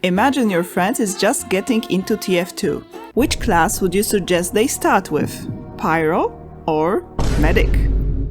Imagine your friend is just getting into TF2. Which class would you suggest they start with? Pyro or Medic?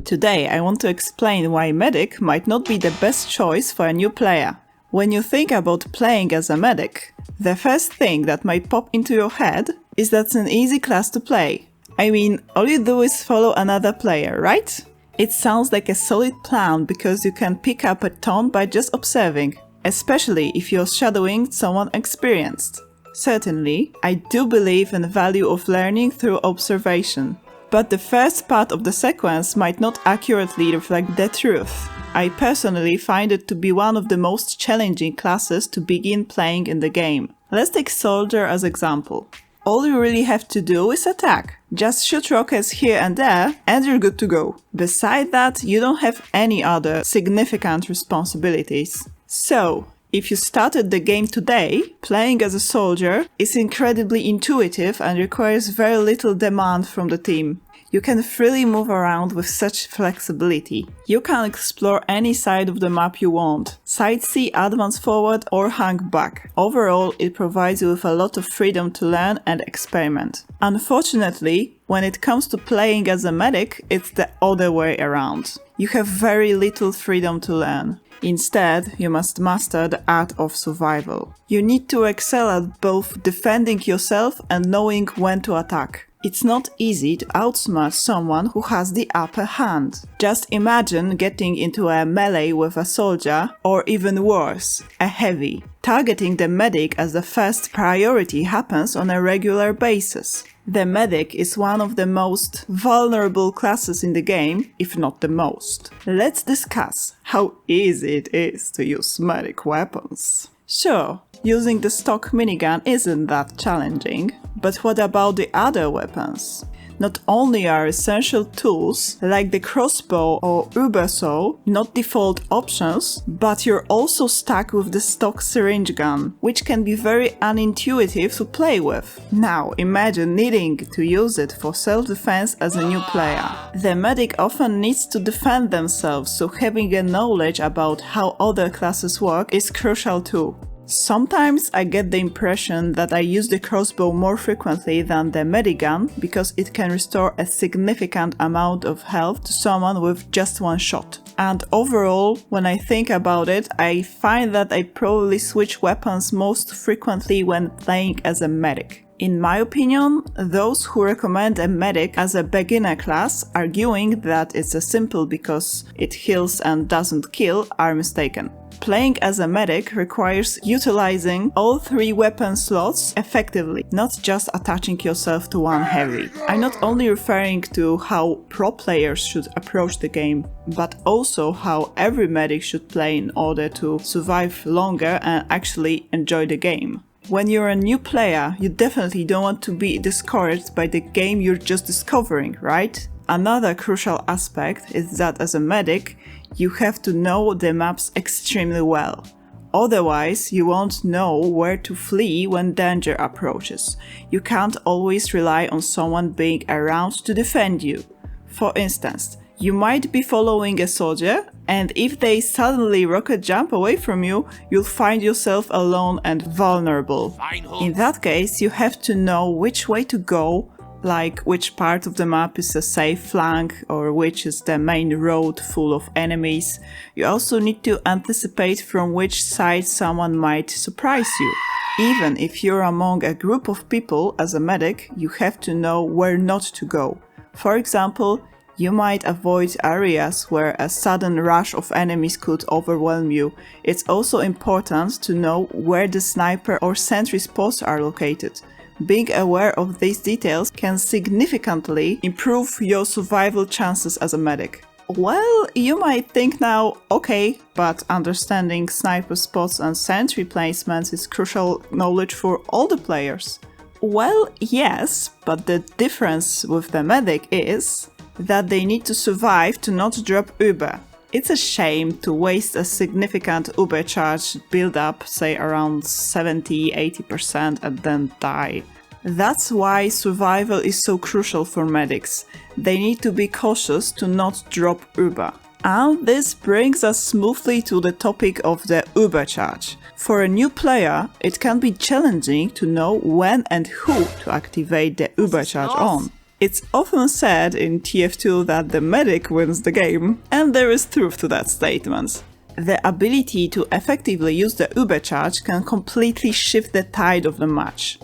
Today I want to explain why Medic might not be the best choice for a new player. When you think about playing as a Medic, the first thing that might pop into your head is that it's an easy class to play. I mean, all you do is follow another player, right? It sounds like a solid plan because you can pick up a ton by just observing, especially if you're shadowing someone experienced. Certainly, I do believe in the value of learning through observation. But the first part of the sequence might not accurately reflect the truth. I personally find it to be one of the most challenging classes to begin playing in the game. Let's take Soldier as example. All you really have to do is attack. Just shoot rockets here and there and you're good to go. Beside that, you don't have any other significant responsibilities. So, if you started the game today, playing as a soldier is incredibly intuitive and requires very little demand from the team. You can freely move around with such flexibility. You can explore any side of the map you want, sightsee, advance forward or hang back. Overall, it provides you with a lot of freedom to learn and experiment. Unfortunately, when it comes to playing as a medic, it's the other way around. You have very little freedom to learn. Instead, you must master the art of survival. You need to excel at both defending yourself and knowing when to attack. It's not easy to outsmart someone who has the upper hand. Just imagine getting into a melee with a soldier, or even worse, a heavy. Targeting the medic as the first priority happens on a regular basis. The medic is one of the most vulnerable classes in the game, if not the most. Let's discuss how easy it is to use medic weapons. Sure, using the stock minigun isn't that challenging, but what about the other weapons? Not only are essential tools like the crossbow or Ubersaw not default options, but you're also stuck with the stock syringe gun, which can be very unintuitive to play with. Now imagine needing to use it for self-defense as a new player. The medic often needs to defend themselves, so having a knowledge about how other classes work is crucial too. Sometimes I get the impression that I use the crossbow more frequently than the medigun because it can restore a significant amount of health to someone with just one shot. And overall, when I think about it, I find that I probably switch weapons most frequently when playing as a medic. In my opinion, those who recommend a medic as a beginner class, arguing that it's a simple because it heals and doesn't kill, are mistaken. Playing as a medic requires utilizing all three weapon slots effectively, not just attaching yourself to one heavy. I'm not only referring to how pro players should approach the game, but also how every medic should play in order to survive longer and actually enjoy the game. When you're a new player, you definitely don't want to be discouraged by the game you're just discovering, right? Another crucial aspect is that as a medic, you have to know the maps extremely well. Otherwise, you won't know where to flee when danger approaches. You can't always rely on someone being around to defend you. For instance, you might be following a soldier, and if they suddenly rocket jump away from you, you'll find yourself alone and vulnerable. In that case, you have to know which way to go, like which part of the map is a safe flank or which is the main road full of enemies. You also need to anticipate from which side someone might surprise you. Even if you're among a group of people as a medic, you have to know where not to go. For example, you might avoid areas where a sudden rush of enemies could overwhelm you. It's also important to know where the sniper or sentry spots are located. Being aware of these details can significantly improve your survival chances as a medic. Well, you might think now, okay, but understanding sniper spots and sentry placements is crucial knowledge for all the players. Well, yes, but the difference with the medic is that they need to survive to not drop Uber. It's a shame to waste a significant Uber charge build up, say around 70-80%, and then die. That's why survival is so crucial for medics. They need to be cautious to not drop Uber. And this brings us smoothly to the topic of the Ubercharge. For a new player, it can be challenging to know when and who to activate the Ubercharge on. It's often said in TF2 that the medic wins the game, and there is truth to that statement. The ability to effectively use the Ubercharge can completely shift the tide of the match.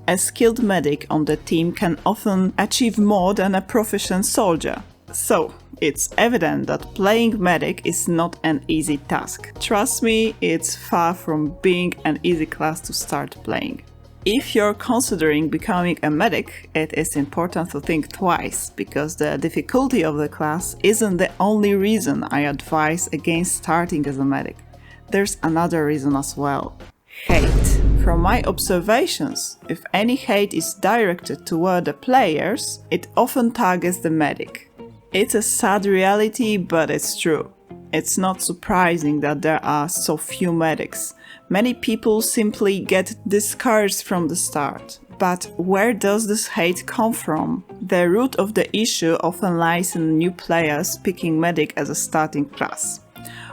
A skilled medic on the team can often achieve more than a proficient soldier. So, it's evident that playing medic is not an easy task. Trust me, it's far from being an easy class to start playing. If you're considering becoming a medic, it is important to think twice, because the difficulty of the class isn't the only reason I advise against starting as a medic. There's another reason as well. Hate. From my observations, if any hate is directed toward the players, it often targets the medic. It's a sad reality, but it's true. It's not surprising that there are so few medics. Many people simply get discouraged from the start. But where does this hate come from? The root of the issue often lies in new players picking medic as a starting class.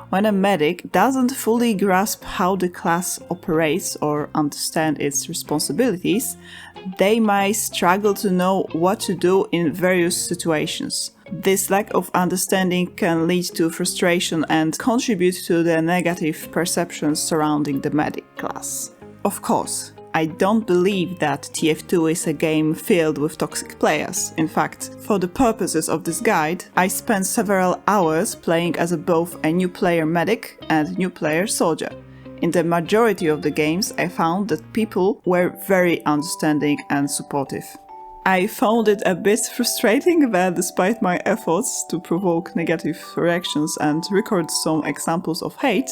When a medic doesn't fully grasp how the class operates or understand its responsibilities, they might struggle to know what to do in various situations. This lack of understanding can lead to frustration and contribute to the negative perceptions surrounding the medic class. Of course, I don't believe that TF2 is a game filled with toxic players. In fact, for the purposes of this guide, I spent several hours playing as both a new player medic and new player soldier. In the majority of the games, I found that people were very understanding and supportive. I found it a bit frustrating that despite my efforts to provoke negative reactions and record some examples of hate,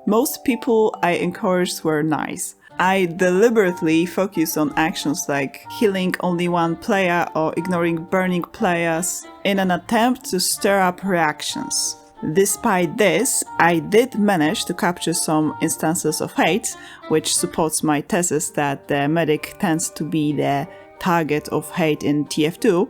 most people I encouraged were nice. I deliberately focus on actions like killing only one player or ignoring burning players in an attempt to stir up reactions. Despite this, I did manage to capture some instances of hate, which supports my thesis that the medic tends to be the target of hate in TF2.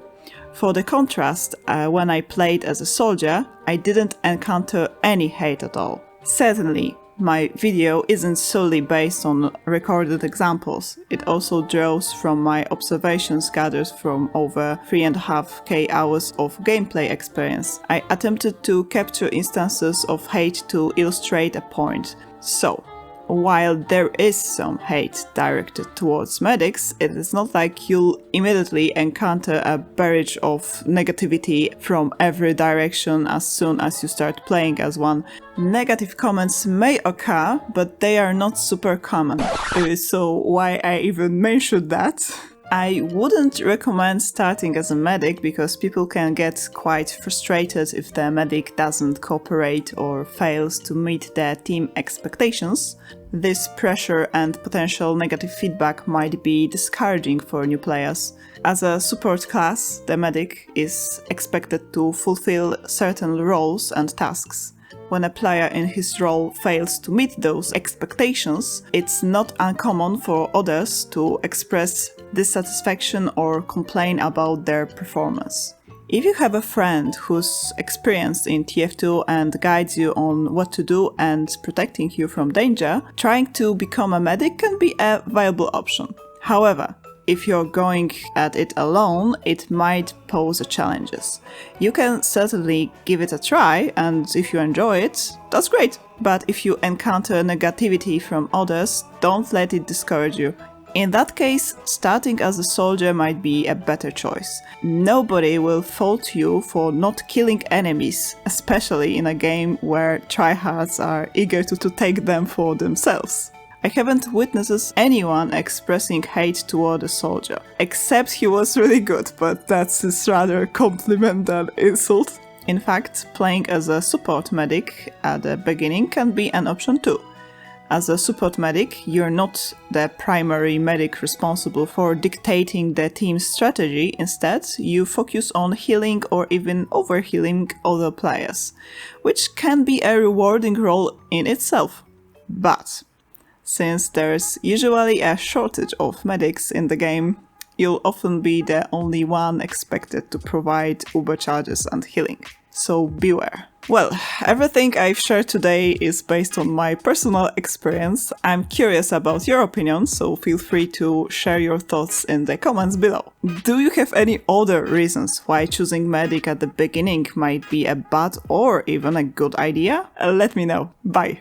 For the contrast, when I played as a soldier, I didn't encounter any hate at all. Certainly, my video isn't solely based on recorded examples. It also draws from my observations gathered from over 3.5k hours of gameplay experience. I attempted to capture instances of hate to illustrate a point. So, while there is some hate directed towards medics, it is not like you'll immediately encounter a barrage of negativity from every direction as soon as you start playing as one. Negative comments may occur, but they are not super common. So why I even mentioned that? I wouldn't recommend starting as a medic because people can get quite frustrated if the medic doesn't cooperate or fails to meet their team expectations. This pressure and potential negative feedback might be discouraging for new players. As a support class, the medic is expected to fulfill certain roles and tasks. When a player in his role fails to meet those expectations, it's not uncommon for others to express dissatisfaction or complain about their performance. If you have a friend who's experienced in TF2 and guides you on what to do and protecting you from danger, trying to become a medic can be a viable option. However, if you're going at it alone, it might pose challenges. You can certainly give it a try, and if you enjoy it, that's great. But if you encounter negativity from others, don't let it discourage you. In that case, starting as a soldier might be a better choice. Nobody will fault you for not killing enemies, especially in a game where tryhards are eager to take them for themselves. I haven't witnessed anyone expressing hate toward a soldier, except he was really good, but that's rather compliment than insult. In fact, playing as a support medic at the beginning can be an option too. As a support medic, you're not the primary medic responsible for dictating the team's strategy. Instead, you focus on healing or even overhealing other players, which can be a rewarding role in itself. But since there's usually a shortage of medics in the game, you'll often be the only one expected to provide Ubercharges and healing. So beware. Well, everything I've shared today is based on my personal experience. I'm curious about your opinion, so feel free to share your thoughts in the comments below. Do you have any other reasons why choosing medic at the beginning might be a bad or even a good idea? Let me know. Bye!